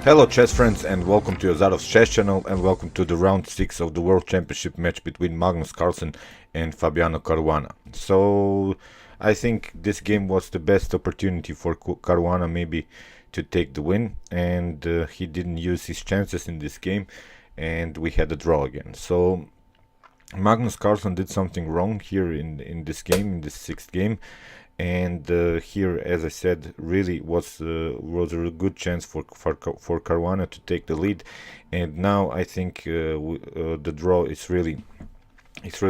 Hello chess friends and welcome to Azarov's chess channel and welcome to the round 6 of the World Championship match between Magnus Carlsen and Fabiano Caruana. So I think this game was the best opportunity for Caruana maybe to take the win, and he didn't use his chances in this game and we had a draw again. So Magnus Carlsen did something wrong here in this game, in this sixth game, and here, as I said, really was a good chance for Caruana to take the lead, and now I think the draw is really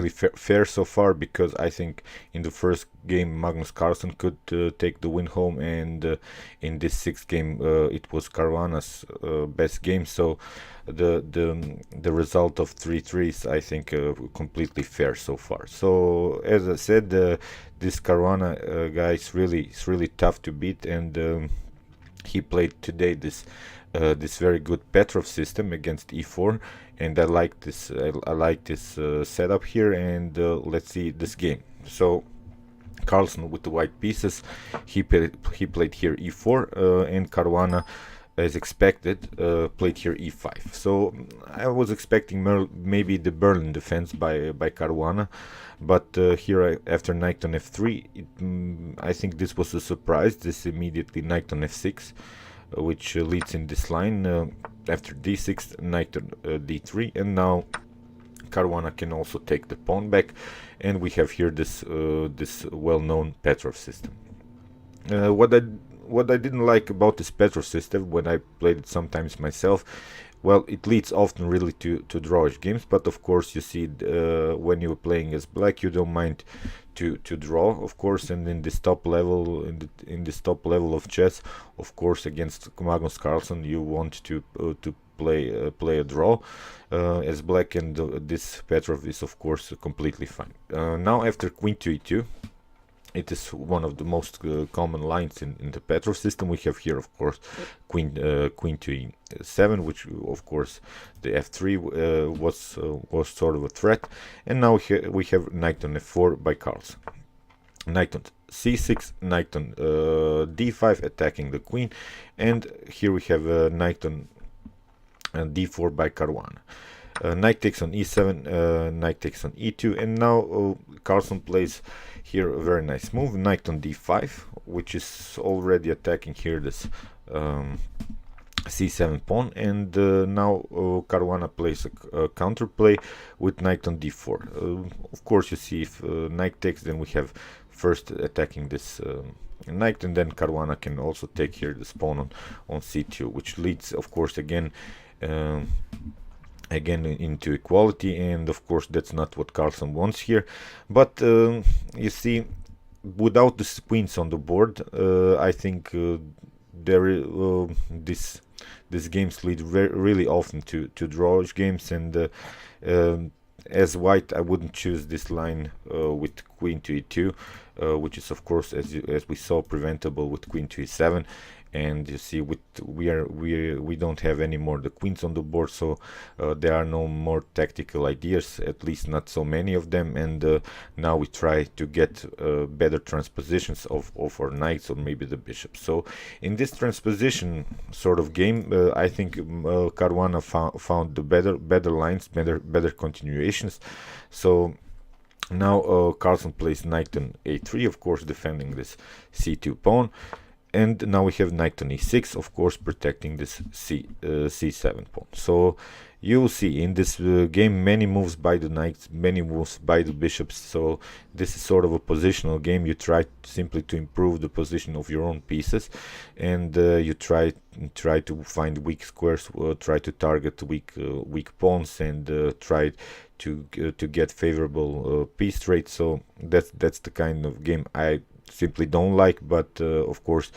fair so far, because I think in the first game Magnus Carlsen could take the win home, and in this sixth game it was Caruana's best game. So the result of 3-3 is, I think, completely fair so far. So as I said, this Caruana guy is really tough to beat, and he played today this very good Petrov system against e4, and I like this. I like this setup here, and let's see this game. So Carlsen with the white pieces, he played here e4, and Caruana, as expected, played here e5. So I was expecting maybe the Berlin defense by Caruana, but here after knight on f3, I think this was a surprise. This immediately knight on f6, which leads in this line. After d6, knight on d3, and now Caruana can also take the pawn back, and we have here this well-known Petrov system. What I didn't like about this Petrov system when I played it sometimes myself, well, it leads often really to drawish games, but of course you see when you're playing as black, you don't mind to draw, of course, and in this top level, in this top level of chess, of course, against Magnus Carlsen, you want to play a draw as black, and this Petrov is of course completely fine. Now after queen to e2, it is one of the most common lines in the Petrov system. We have here, of course, queen to e7, which of course the f3 was sort of a threat, and now we have knight on f4 by Carlsen. Knight on c6, knight on d5, attacking the queen, and here we have knight on d4 by Caruana. Knight takes on e7, knight takes on e2, and now Carlsen plays here a very nice move, knight on d5, which is already attacking here this c7 pawn, and now Caruana plays a counterplay with knight on d4. Of course, you see, if knight takes, then we have first attacking this knight, and then Caruana can also take here this pawn on c2, which leads, of course, again into equality, and of course that's not what Carlsen wants here. But you see, without the queens on the board, I think these games lead really often to drawish games, and as white, I wouldn't choose this line with queen to e2, which is of course, as we saw, preventable with queen to e7. And you see, we don't have any more the queens on the board, so there are no more tactical ideas, at least not so many of them, and now we try to get better transpositions of our knights or maybe the bishop. So in this transposition sort of game, I think Caruana found the better lines, better continuations. So now Carlsen plays knight on a3, of course defending this c2 pawn. And now we have knight on e6, of course protecting this c7 pawn. So you will see in this game many moves by the knights, many moves by the bishops. So this is sort of a positional game. You try simply to improve the position of your own pieces, and you try to find weak squares, try to target weak pawns, and try to get favorable piece traits. So that's the kind of game I simply don't like, but of course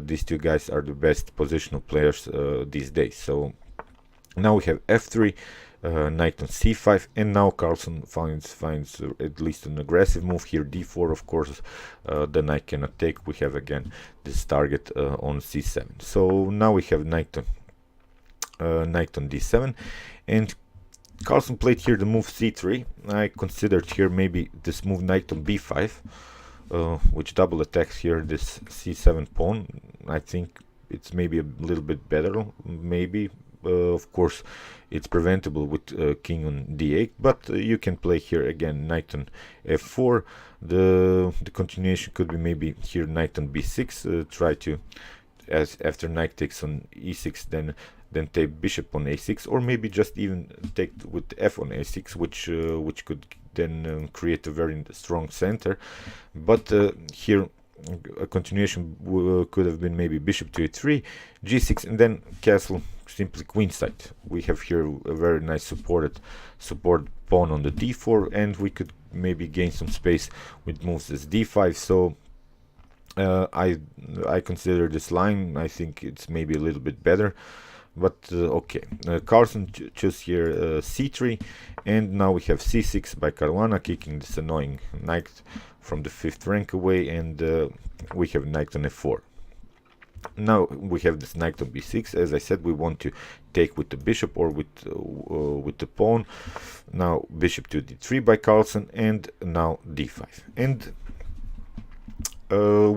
these two guys are the best positional players these days. So now we have f3, knight on c5, and now Carlsen finds at least an aggressive move here, d4. Of course the knight cannot take. We have again this target on c7. So now we have knight on d7, and Carlsen played here the move c3. I considered here maybe this move knight on b5, which double attacks here this c7 pawn. I think it's maybe a little bit better, maybe. Of course, it's preventable with king on d8, but you can play here again knight on f4. The continuation could be maybe here knight on b6. Try to, as after knight takes on e6, then take bishop on a6, or maybe just even take with f on a6, which could then create a very strong center. But here a continuation could have been maybe bishop to a3, g6, and then castle simply queenside. We have here a very nice support pawn on the d4, and we could maybe gain some space with moves as d5. So I consider this line, I think it's maybe a little bit better. But okay, Carlsen chose here c3, and now we have c6 by Caruana, kicking this annoying knight from the 5th rank away, and we have knight on f4. Now we have this knight on b6. As I said, we want to take with the bishop or with the pawn. Now bishop to d3 by Carlsen, and now d5. And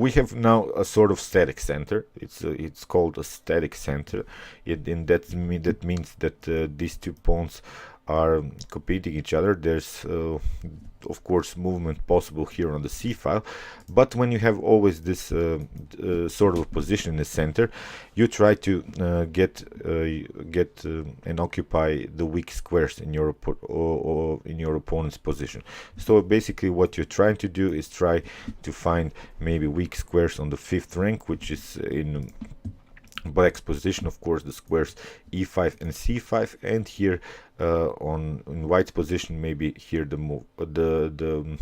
we have now a sort of static center. It's called a static center, and that means that these two pawns are competing each other. There's of course movement possible here on the c file, but when you have always this sort of position in the center, you try to get and occupy the weak squares in your opponent's position. So basically what you're trying to do is try to find maybe weak squares on the 5th rank, which is in black's position, of course, the squares e5 and c5, and here in white's position, maybe here the move the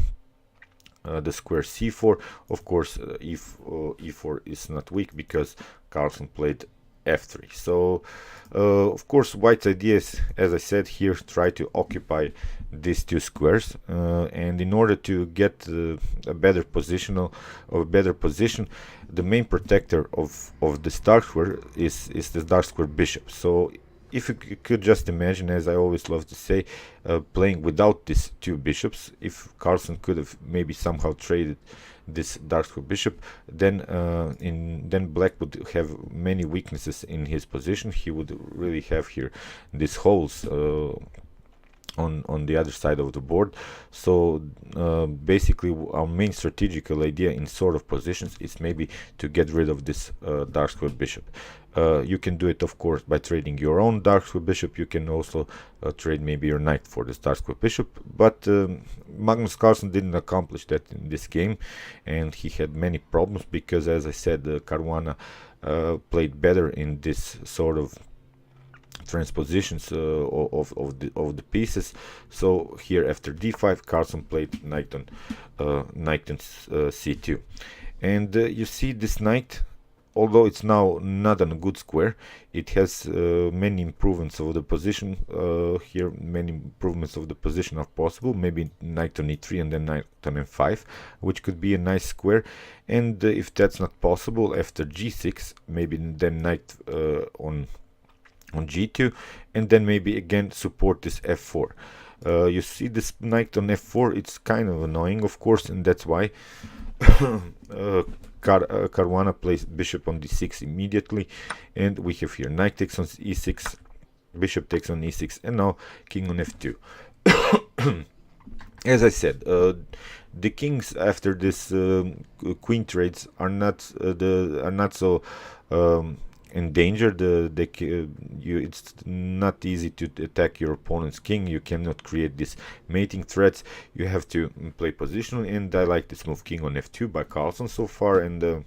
square c4. Of course, e4 is not weak because Carlsen played f3. So of course white's idea is, as I said here, try to occupy these two squares, and in order to get a better position, the main protector of this dark square is the dark square bishop. So if you could just imagine, as I always love to say, playing without these two bishops, if Carlsen could have maybe somehow traded this dark square bishop, then black would have many weaknesses in his position. He would really have here these holes on the other side of the board. So basically our main strategical idea in sort of positions is maybe to get rid of this dark square bishop. You can do it, of course, by trading your own dark square bishop. You can also trade maybe your knight for this dark square bishop, but Magnus Carlsen didn't accomplish that in this game, and he had many problems because, as I said, Caruana played better in this sort of transpositions of the pieces. So here after d5, Carlsen played knight on c2, and you see this knight, although it's now not on a good square, it has many improvements of the position. Here many improvements of the position are possible, maybe knight on e3 and then knight on f5, which could be a nice square. And if that's not possible, after g6, maybe then knight on g2, and then maybe again support this f4. You see this knight on f4, it's kind of annoying, of course, and that's why Caruana plays bishop on d6 immediately, and we have here knight takes on e6, bishop takes on e6, and now king on f2. As I said, the kings after this queen trades are not so endangered. It's not easy to attack your opponent's king. You cannot create these mating threats. You have to play positionally, and I like this move, king on f2 by Carlsen so far, and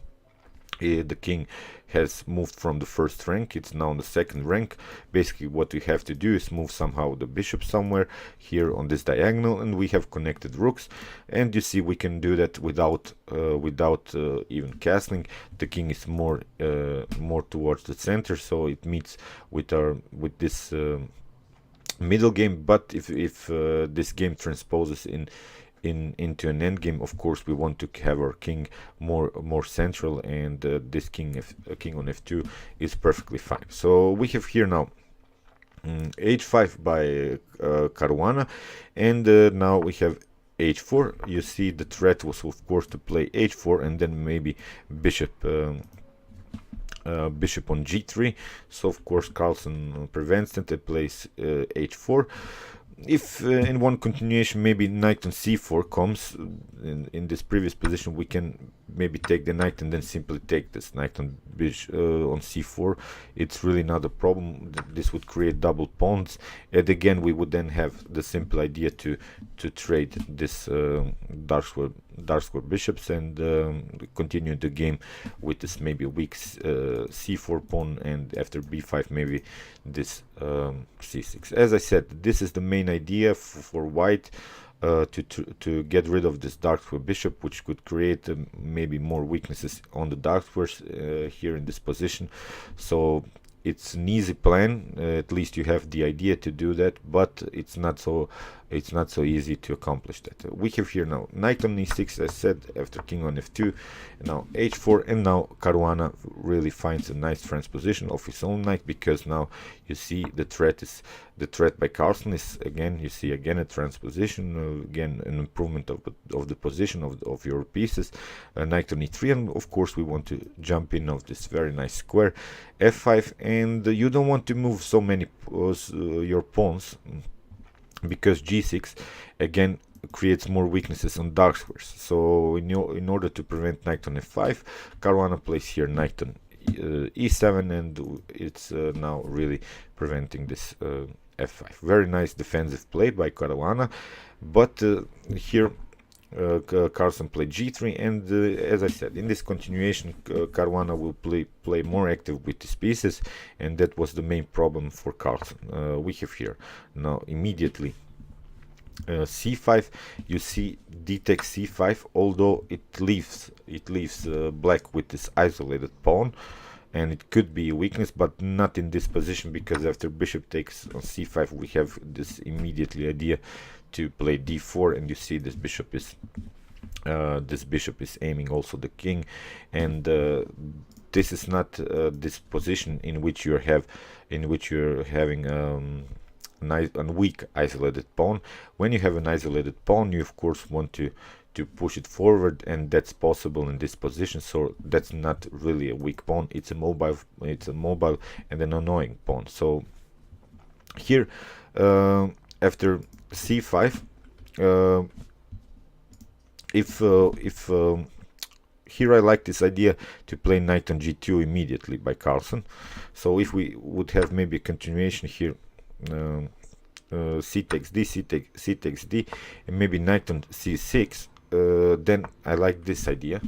the king has moved from the 1st rank, it's now on the 2nd rank. Basically what we have to do is move somehow the bishop somewhere here on this diagonal, and we have connected rooks, and you see we can do that without even castling. The king is more towards the center, so it meets with this middle game. But if this game transposes into an endgame, of course we want to have our king more central, and this king on f2 is perfectly fine. So we have here now h5 by Caruana, and now we have h4. You see the threat was of course to play h4 and then maybe bishop bishop on g3. So of course Carlsen prevents it and plays h4. If in one continuation maybe knight on c4 comes in this previous position, we can maybe take the knight and then simply take this knight on on c4. It's really not a problem. This would create double pawns, and again we would then have the simple idea to trade this dark square bishops and continue the game with this maybe weak c4 pawn, and after b5 maybe this c6. As I said, this is the main idea for white, to get rid of this dark square bishop, which could create maybe more weaknesses on the dark squares here in this position. So it's an easy plan. At least you have the idea to do that, but it's not so easy to accomplish that. We have here now knight on e6, as said, after king on f2, now h4, and now Caruana really finds a nice transposition of his own knight, because now you see the threat by Carlsen is again, you see again a transposition, again an improvement of the position of your pieces. Knight on e3, and of course we want to jump in of this very nice square f5, and you don't want to move so many your pawns, because g6 again creates more weaknesses on dark squares. So in order to prevent knight on f5, Caruana plays here knight on e7, and it's now really preventing this f5. Very nice defensive play by Caruana, but here Carlsen played g3, and as I said, in this continuation Caruana will play more active with his pieces, and that was the main problem for Carlsen. We have here now immediately c5. You see d takes c5, although it leaves black with this isolated pawn, and it could be a weakness, but not in this position, because after bishop takes on c5 we have this immediately idea to play d4, and you see this bishop is aiming also the king, and this is not this position in which you're having a weak isolated pawn. When you have an isolated pawn, you of course want to push it forward, and that's possible in this position. So that's not really a weak pawn, it's a mobile and an annoying pawn. So here after c5, if here I like this idea to play knight on g2 immediately by Carlsen. So if we would have maybe a continuation here, c takes d, c takes d, and maybe knight on c6, then I like this idea,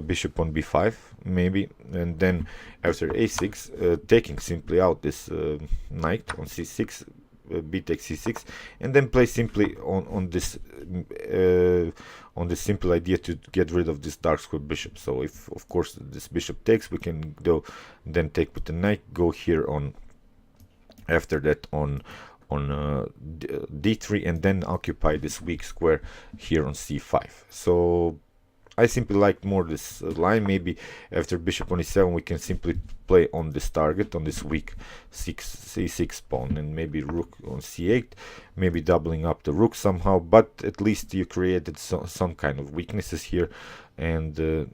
bishop on b5 maybe, and then after a6 taking simply out this knight on c6, b takes c6, and then play simply on this simple idea to get rid of this dark square bishop. So if of course this bishop takes, we can go then take with the knight, go here on after that on d3, and then occupy this weak square here on c5. So I simply like more this line. Maybe after bishop on e7 we can simply play on this target, on this weak c6 pawn, and maybe rook on c8, maybe doubling up the rook somehow, but at least you created some kind of weaknesses here, and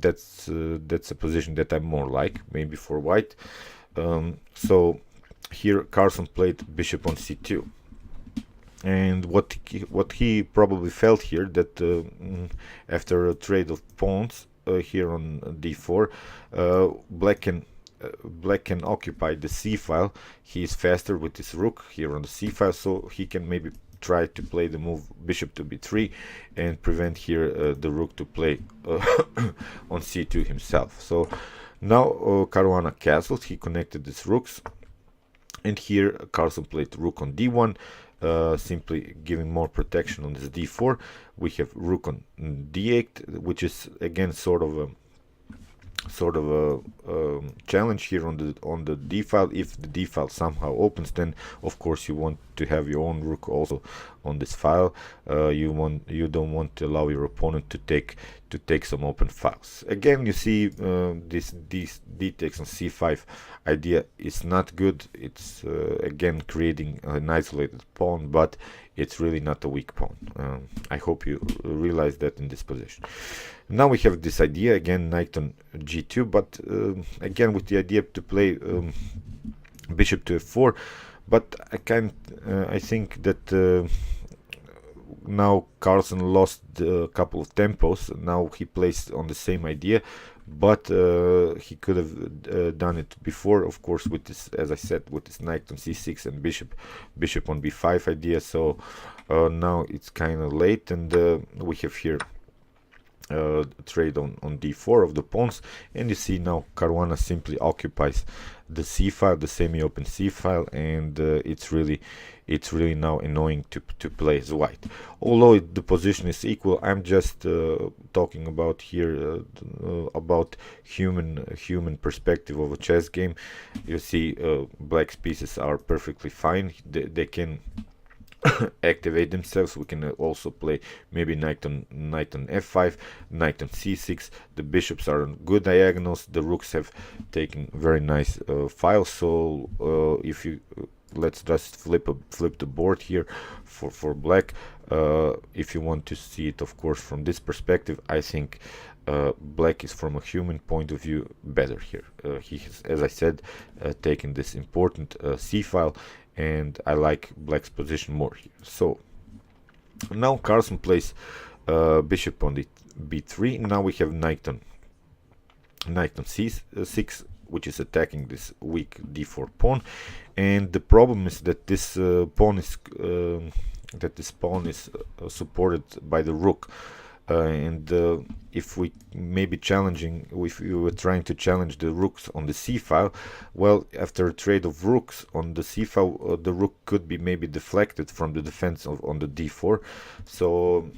that's a position that I more like maybe for white. So here Carlsen played bishop on c2, and what he probably felt here, that after a trade of pawns here on d4, black can occupy the c file. He is faster with his rook here on the c file, so he can maybe try to play the move bishop to b3 and prevent here the rook to play on c2 himself. So now Caruana castled, he connected these rooks, and here Carlsen played rook on d1, simply giving more protection on this d4. We have rook on d8, which is again sort of a challenge here on the d file. If the d file somehow opens, then of course you want to have your own rook also on this file. You don't want to allow your opponent to take some open files. Again, you see this d takes on c5 idea is not good. It's again creating an isolated pawn, but it's really not a weak pawn. I hope you realize that in this position. Now we have this idea again, knight on g2, but again with the idea to play bishop to f4, but I think that now Carlsen lost a couple of tempos. Now he plays on the same idea, but he could have done it before, of course, with this, as I said, with this knight on c6 and bishop on b5 idea. So now it's kind of late, and we have here trade on d4 of the pawns, and you see now Caruana simply occupies the c file, the semi-open c file, and it's really now annoying to play as white. Although the position is equal, I'm just talking about here about human perspective of a chess game. You see black's pieces are perfectly fine. They can activate themselves. We can also play maybe knight on f5, knight on c6. The bishops are on good diagonals. The rooks have taken very nice files. So if you let's just flip the board here for black. If you want to see it, of course, from this perspective, I think black is, from a human point of view, better here. He has, as I said, taken this important c file, and I like black's position more here. So now Carlsen plays bishop on the b3. Now we have knight on c6, which is attacking this weak d4 pawn, and the problem is that this pawn is supported by the rook. And if we if we were trying to challenge the rooks on the c file, well, after a trade of rooks on the c file, the rook could be maybe deflected from the defense on the d4. So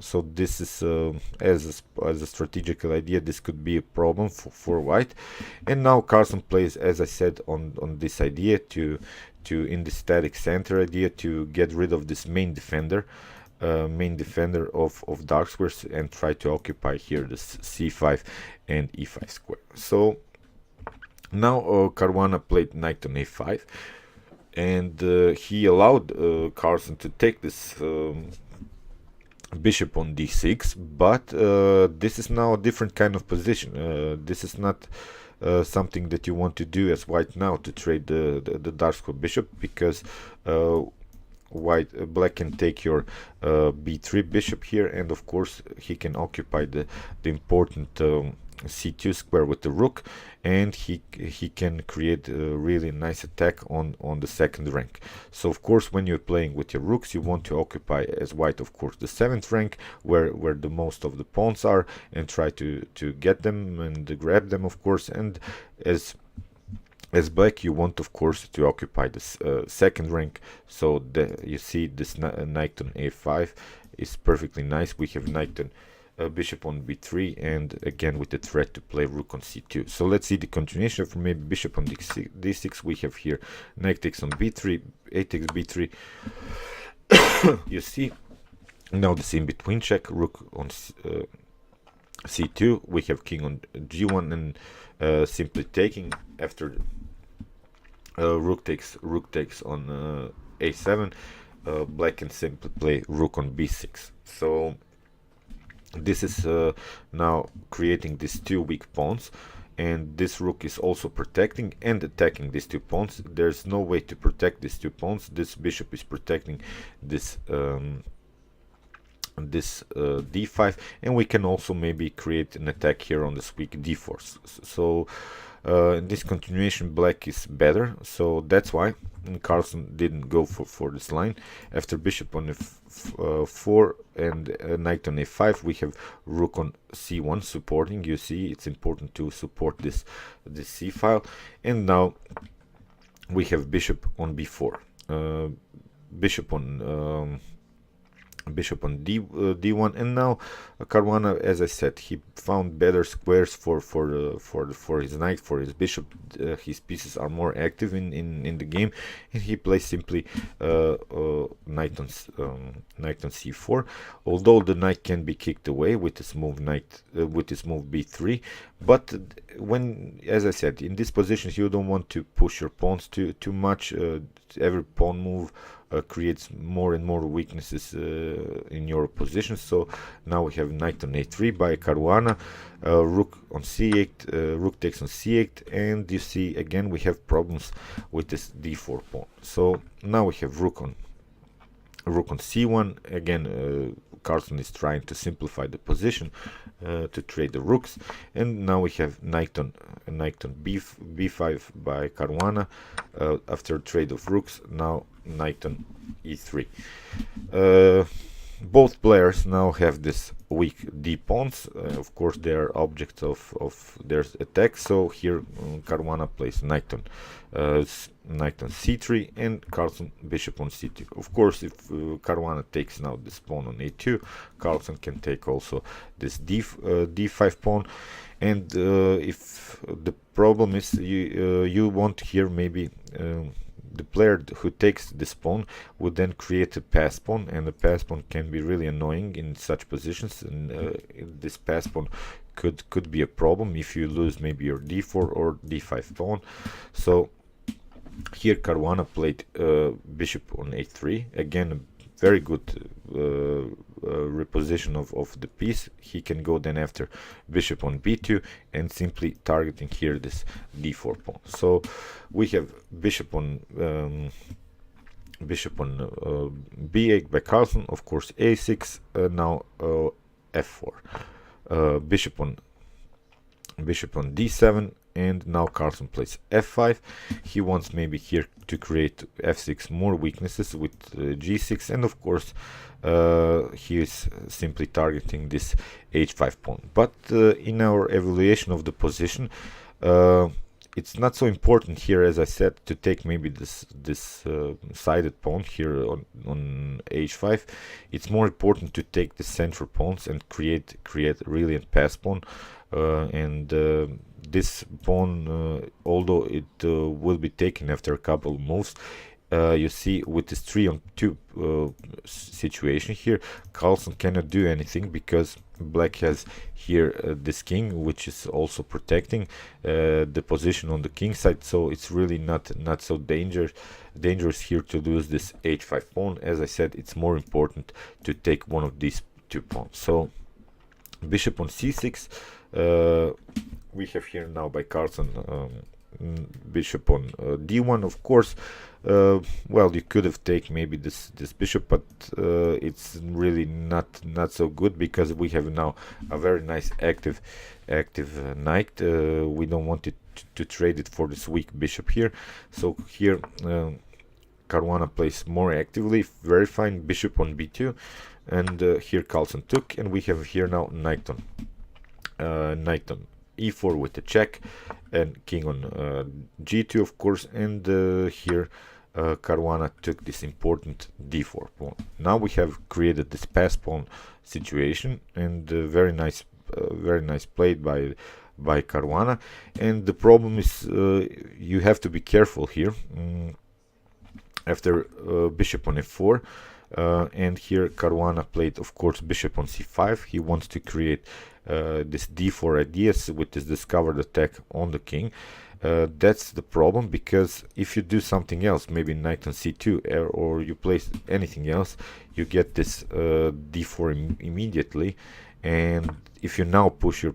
so this is as a strategical idea, this could be a problem for white. And now Carlsen plays, as I said, on this idea to in the static center idea, to get rid of this main defender of dark squares, and try to occupy here this c5 and e5 square. So now Caruana played knight on a5, and he allowed Carlsen to take this bishop on d6, but this is now a different kind of position. This is not something that you want to do as white now, to trade the dark square bishop, because black can take your b3 bishop here, and of course he can occupy the important c2 square with the rook, and he can create a really nice attack on the second rank. So of course, when you're playing with your rooks, you want to occupy as white, of course, the 7th rank, where the most of the pawns are, and try to get them and grab them, of course. And as black, you want, of course, to occupy this 2nd rank. So you see this knight on a5 is perfectly nice. We have knight on bishop on b3, and again with the threat to play rook on c2. So let's see the continuation for maybe bishop on d6. We have here knight takes on b3, a takes b3. You see now this in between check, rook on c2. We have king on g1, and simply taking after rook takes on a7. Black can simply play rook on b6. So this is now creating these two weak pawns, and this rook is also protecting and attacking these two pawns. There's no way to protect these two pawns. This bishop is protecting this d5, and we can also maybe create an attack here on this weak d4. So in this continuation, black is better, so that's why Carlsen didn't go for this line. After bishop on f4 and knight on a5, we have rook on c1 supporting. You see, it's important to support this c file. And now we have bishop on b4, bishop on bishop on d1, and now Caruana, as I said, he found better squares for his knight, for his bishop. His pieces are more active in the game, and he plays simply knight on c4. Although the knight can be kicked away with this move b3, but when, as I said, in these positions you don't want to push your pawns too much. Every pawn move creates more and more weaknesses in your position. So now we have knight on a3 by Caruana, rook on c8, rook takes on c8, and you see again we have problems with this d4 pawn. So now we have rook on c1. Again, Carlsen is trying to simplify the position to trade the rooks, and now we have knight on b5 by Caruana. After trade of rooks, now knight on e3. Both players now have this weak d pawns. Of course, they are objects of their attack. So here Caruana plays knight on c3 and Carlsen bishop on c2. Of course, if Caruana takes now this pawn on a2, Carlsen can take also this d5 pawn. And if the problem is you want here maybe the player who takes this pawn would then create a pass pawn, and the pass pawn can be really annoying in such positions, and this pass pawn could be a problem if you lose maybe your d4 or d5 pawn. So here Caruana played bishop on a3, again a very good reposition of the piece. He can go then after bishop on b2 and simply targeting here this d4 pawn. So we have bishop on b8 by Carlsen, of course a6, now f4, bishop on d7, and now Carlsen plays f5. He wants maybe here to create f6 more weaknesses with g6, and of course he is simply targeting this h5 pawn. But in our evaluation of the position, it's not so important here, as I said, to take maybe this sided pawn here on h5. It's more important to take the central pawns and create really a pass pawn. This pawn, although it will be taken after a couple of moves, you see with this 3-on-2 situation here, Carlsen cannot do anything because black has here this king, which is also protecting the position on the king side. So it's really not so dangerous here to lose this h5 pawn. As I said, it's more important to take one of these two pawns. So bishop on c6. We have here now by Carlsen bishop on d1. Of course, well, you could have taken maybe this bishop, but it's really not so good because we have now a very nice active knight. We don't want it to trade it for this weak bishop here. So here Caruana plays more actively, very fine, bishop on b2, and here Carlsen took, and we have here now knight on e4 with the check, and king on g2, of course, and here Caruana took this important d4 pawn. Now we have created this pass pawn situation, and very nice played by Caruana. And the problem is you have to be careful here. After bishop on f4, and here Caruana played, of course, bishop on c5. He wants to create this d4 ideas with this discovered attack on the king. That's the problem, because if you do something else, maybe knight on c2, or you place anything else, you get this d4 immediately. And if you now put your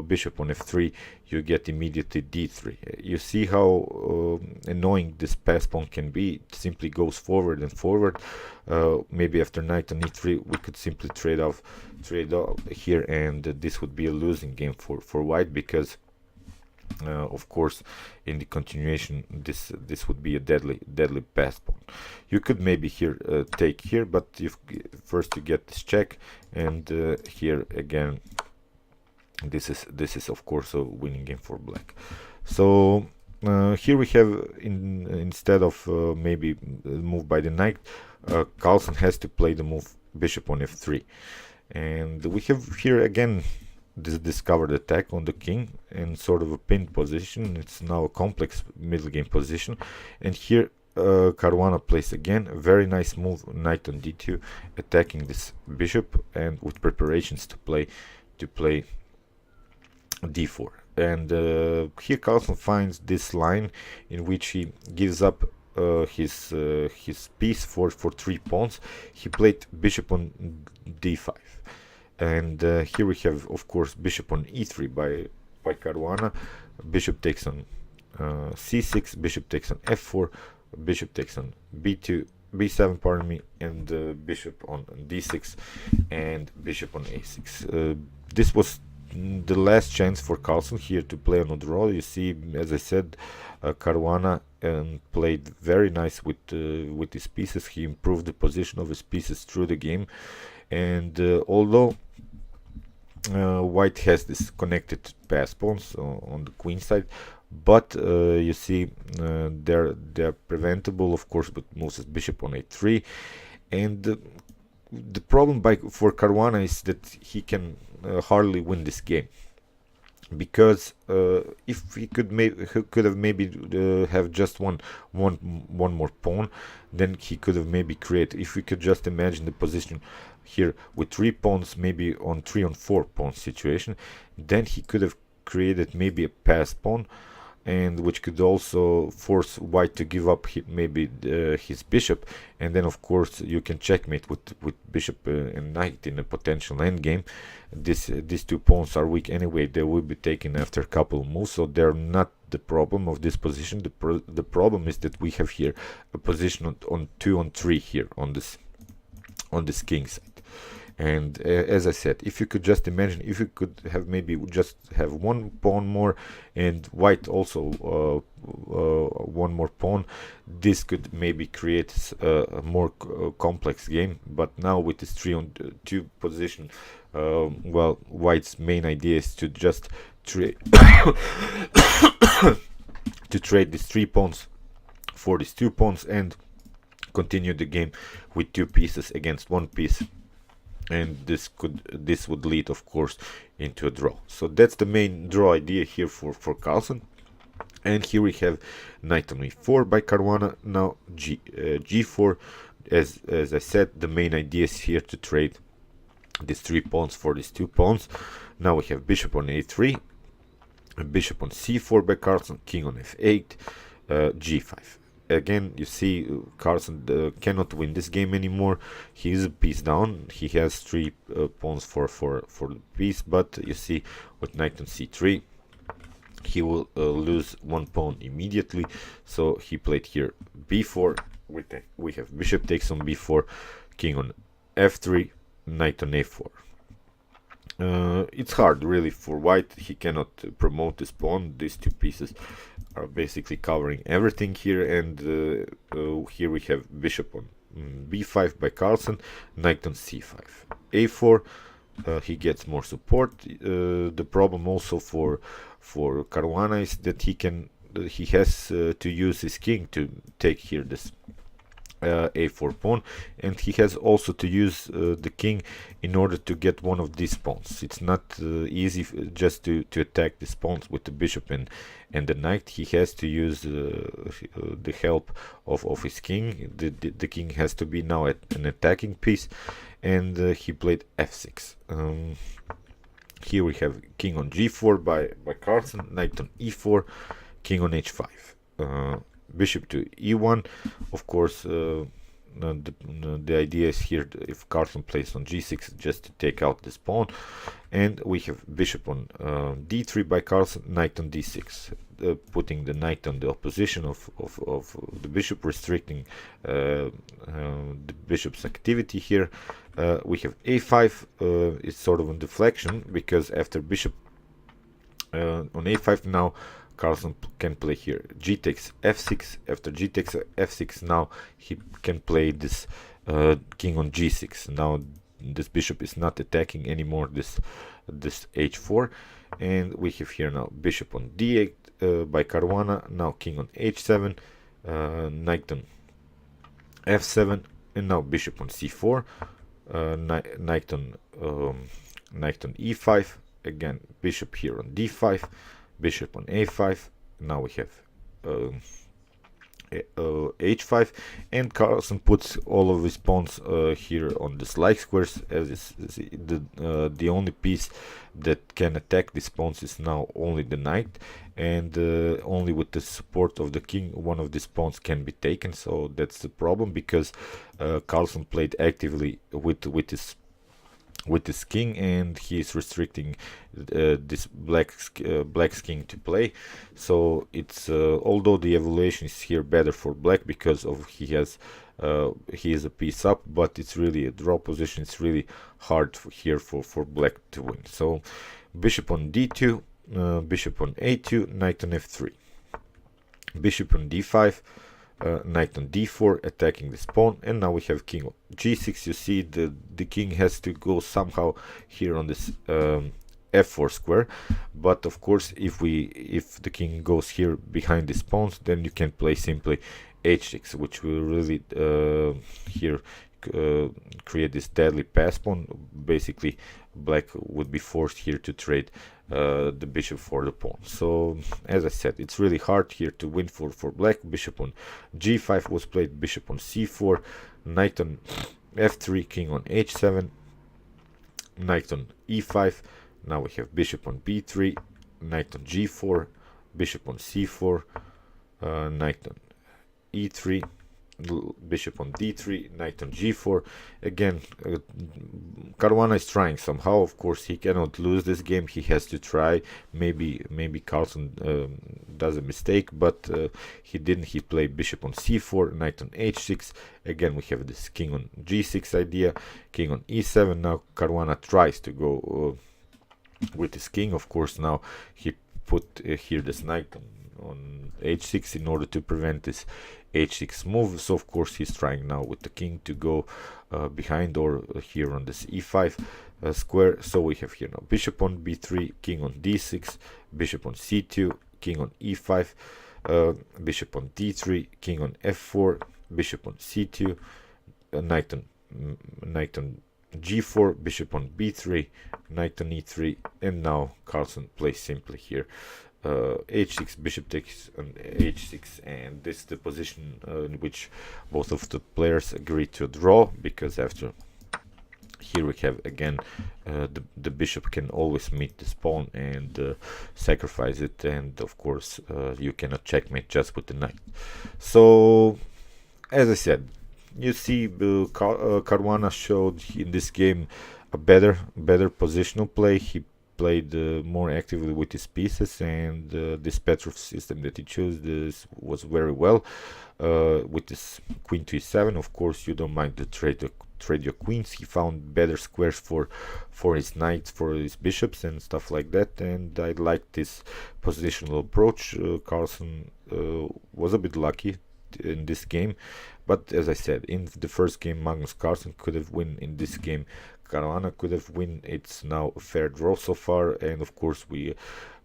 bishop on f3, you get immediately d3. You see how annoying this pass pawn can be. It simply goes forward and forward. Maybe after knight on e3 we could simply trade off here, and this would be a losing game for white, because of course in the continuation this would be a deadly pass pawn. You could maybe here take here, but first you get this check, and here again this is of course a winning game for black. So Here we have, instead of maybe move by the knight, Carlsen has to play the move bishop on f3, and we have here again this discovered attack on the king and sort of a pinned position. It's now a complex middle game position, and here Caruana plays again a very nice move, knight on d2, attacking this bishop and with preparations to play d4. And here Carlsen finds this line in which he gives up his piece for 3 pawns. He played bishop on d5, and here we have, of course, bishop on e3 by Caruana. Bishop takes on c6, bishop takes on f4, bishop takes on b2, b7, pardon me, and bishop on d6, and bishop on a6. This was the last chance for Carlsen here to play on a draw. You see, as I said, Caruana played very nice with his pieces. He improved the position of his pieces through the game, and although White has this connected pass pawns on the queen side, but you see they're preventable, of course, with moves as bishop on a3, and the problem for Caruana is that he can hardly win this game, because if he could have maybe have just one more pawn, then he could have maybe created. If we could just imagine the position here with 3 pawns, maybe on 3 on 4 pawn situation, then he could have created maybe a pass pawn, and which could also force White to give up maybe his bishop, and then of course you can checkmate with bishop and knight in a potential endgame. These 2 pawns are weak anyway. They will be taken after a couple of moves, so they're not the problem of this position. The problem is that we have here a position on 2 on 3 here on this king side. And as I said, if you could just imagine, if you could have maybe just have 1 pawn more and White also 1 more pawn, this could maybe create a more complex game. But now with this 3 on 2 position, well, White's main idea is to just trade to trade these 3 pawns for these 2 pawns and continue the game with 2 pieces against 1 piece. And this would lead, of course, into a draw. So that's the main draw idea here for Carlsen. And here we have knight on e4 by Caruana. Now g4. As I said, the main idea is here to trade these 3 pawns for these 2 pawns. Now we have bishop on a3, bishop on c4 by Carlsen, king on f8, g5. Again, you see, Carlsen cannot win this game anymore. He is a piece down. He has 3 pawns for the piece, but you see, with knight on c3, he will lose 1 pawn immediately. So he played here b4. We have bishop takes on b4, king on f3, knight on a4. It's hard really for White. He cannot promote this pawn. These 2 pieces are basically covering everything here, and here we have bishop on b5 by Carlsen, knight on c5, a4. He gets more support. The problem also for Caruana is that he has to use his king to take here this a4 pawn, and he has also to use the king in order to get one of these pawns. It's not easy just to attack these pawns with the bishop and the knight. He has to use the help of his king. The king has to be now an attacking piece, and he played f6. Here we have king on g4 by Carlsen, knight on e4, king on h5. Bishop to e1. Of course, the idea is here, if Carlsen plays on g6, just to take out this pawn. And we have bishop on d3 by Carlsen, knight on d6, putting the knight on the opposition of the bishop, restricting the bishop's activity here. We have a5. It's sort of a deflection, because after bishop on a5 now, Carlsen can play here g takes f6. After g takes f6, now he can play this king on g6. Now this bishop is not attacking anymore this h4, and we have here now bishop on d8, by Caruana. Now king on h7, knight on f7, and now bishop on c4, knight on e5, again bishop here on d5, bishop on a5. Now we have h5, and Carlsen puts all of his pawns here on the like squares, as is the only piece that can attack these pawns is now only the knight, and only with the support of the king one of these pawns can be taken. So that's the problem, because Carlsen played actively with his king, and he is restricting this black's king to play. So it's although the evaluation is here better for black because of he is a piece up, but it's really a draw position. It's really hard here for black to win. So bishop on d2, bishop on a2, knight on f3, bishop on d5, knight on d4, attacking this pawn, and now we have king on g6. You see the king has to go somehow here on this f4 square, but of course if the king goes here behind these pawns, then you can play simply h6, which will really here create this deadly pass pawn. Basically black would be forced here to trade the bishop for the pawn. So as I said, it's really hard here to win for black. Bishop on g5 was played, bishop on c4, knight on f3, king on h7, knight on e5. Now we have bishop on b3, knight on g4, bishop on c4, knight on e3, bishop on d3, knight on g4. Again, Caruana is trying somehow. Of course he cannot lose this game, he has to try. Maybe Carlsen does a mistake, but he didn't. He played bishop on c4, knight on h6. Again we have this king on g6 idea, king on e7. Now Caruana tries to go with his king. Of course now he put here this knight on h6 in order to prevent this h6 move. So of course he's trying now with the king to go behind, or here on this e5 square. So we have here now bishop on b3, king on d6, bishop on c2, king on e5, bishop on d3, king on f4, bishop on c2, knight on g4, bishop on b3, knight on e3, and now Carlsen plays simply here h6, bishop takes on h6, and this is the position in which both of the players agree to draw, because after here we have again the bishop can always meet this pawn and sacrifice it, and of course you cannot checkmate just with the knight. So as I said, you see Caruana showed in this game a better positional play. He played more actively with his pieces, and this Petrov system that he chose was very well. With this queen to e7, of course you don't mind to trade your queens. He found better squares for his knights, for his bishops and stuff like that, and I like this positional approach. Carlsen was a bit lucky in this game, but as I said, in the first game Magnus Carlsen could have won. In this game Caruana could have win. It's now a fair draw so far, and of course we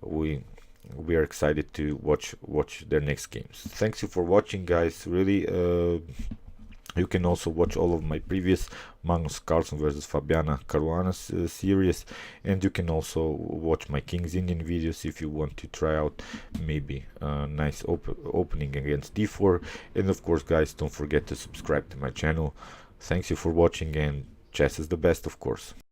are excited to watch their next games. Thanks you for watching, guys. Really, you can also watch all of my previous Magnus Carlsen versus Fabiano Caruana series, and you can also watch my King's Indian videos if you want to try out maybe a nice opening against d4. And of course, guys, don't forget to subscribe to my channel. Thanks you for watching, and chess is the best, of course.